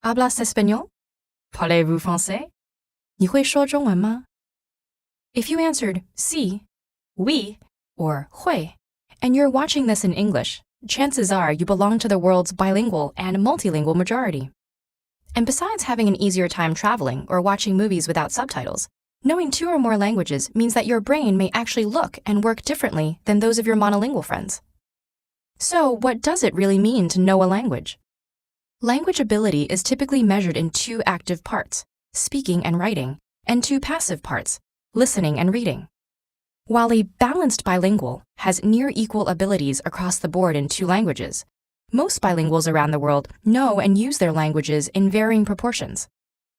Hablas español? Parlez-vous français? 你会说中文吗? If you answered sí, oui, or 会, and you're watching this in English, chances are you belong to the world's bilingual and multilingual majority. And besides having an easier time traveling or watching movies without subtitles, knowing 2 or more languages means that your brain may actually look and work differently than those of your monolingual friends. So, what does it really mean to know a language? Language ability is typically measured in 2 active parts, speaking and writing, and 2 passive parts, listening and reading. While a balanced bilingual has near equal abilities across the board in 2 languages, most bilinguals around the world know and use their languages in varying proportions.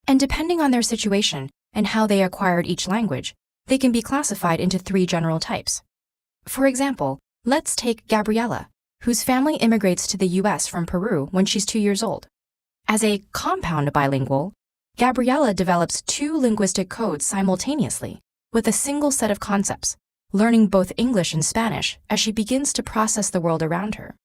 And depending on their situation and how they acquired each language, they can be classified into 3 general types. For example, let's take Gabriella, whose family immigrates to the US from Peru when she's 2 years old. As a compound bilingual, Gabriella develops 2 linguistic codes simultaneously with a single set of concepts, learning both English and Spanish as she begins to process the world around her.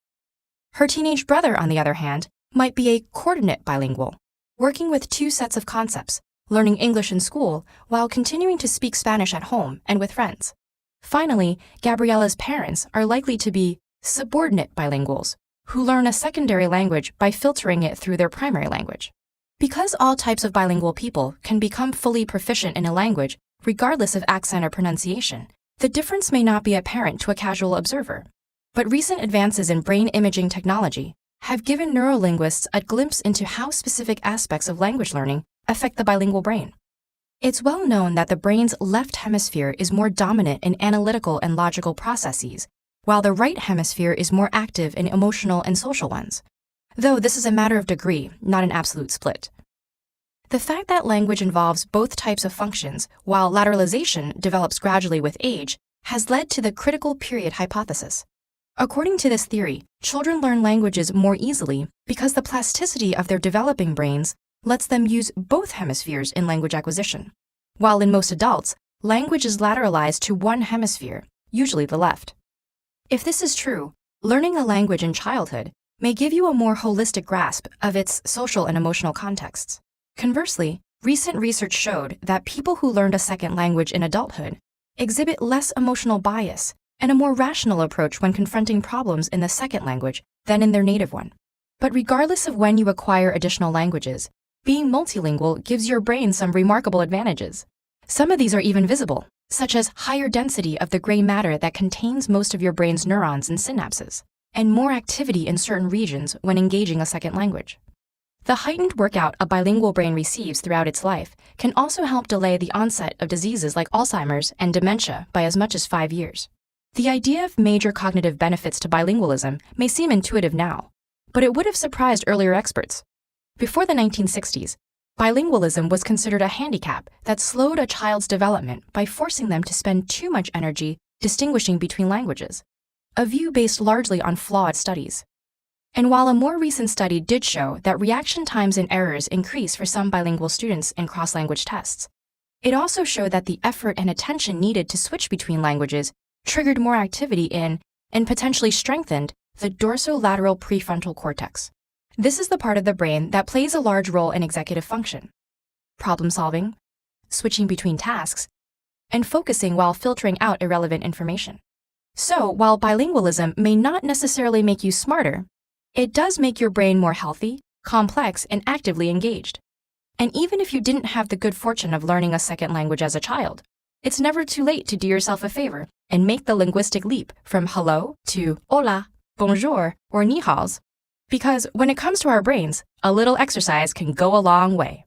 Her teenage brother, on the other hand, might be a coordinate bilingual, working with 2 sets of concepts, learning English in school while continuing to speak Spanish at home and with friends. Finally, Gabriella's parents are likely to be subordinate bilinguals, who learn a secondary language by filtering it through their primary language. Because all types of bilingual people can become fully proficient in a language regardless of accent or pronunciation, the difference may not be apparent to a casual observer. But recent advances in brain imaging technology have given neurolinguists a glimpse into how specific aspects of language learning affect the bilingual brain. It's well known that the brain's left hemisphere is more dominant in analytical and logical processes, while the right hemisphere is more active in emotional and social ones, though this is a matter of degree, not an absolute split. The fact that language involves both types of functions, while lateralization develops gradually with age, has led to the critical period hypothesis. According to this theory, children learn languages more easily because the plasticity of their developing brains lets them use both hemispheres in language acquisition, while in most adults, language is lateralized to one hemisphere, usually the left. If this is true, learning a language in childhood may give you a more holistic grasp of its social and emotional contexts. Conversely, recent research showed that people who learned a second language in adulthood exhibit less emotional bias and a more rational approach when confronting problems in the second language than in their native one. But regardless of when you acquire additional languages, being multilingual gives your brain some remarkable advantages. Some of these are even visible, such as higher density of the gray matter that contains most of your brain's neurons and synapses, and more activity in certain regions when engaging a second language. The heightened workout a bilingual brain receives throughout its life can also help delay the onset of diseases like Alzheimer's and dementia by as much as 5 years. The idea of major cognitive benefits to bilingualism may seem intuitive now, but it would have surprised earlier experts. Before the 1960s, bilingualism was considered a handicap that slowed a child's development by forcing them to spend too much energy distinguishing between languages, a view based largely on flawed studies. And while a more recent study did show that reaction times and errors increase for some bilingual students in cross-language tests, it also showed that the effort and attention needed to switch between languages triggered more activity in, and potentially strengthened, the dorsolateral prefrontal cortex. This is the part of the brain that plays a large role in executive function, problem solving, switching between tasks, and focusing while filtering out irrelevant information. So, while bilingualism may not necessarily make you smarter, it does make your brain more healthy, complex, and actively engaged. And even if you didn't have the good fortune of learning a second language as a child, it's never too late to do yourself a favor and make the linguistic leap from hello to hola, bonjour, or ni haos. Because when it comes to our brains, a little exercise can go a long way.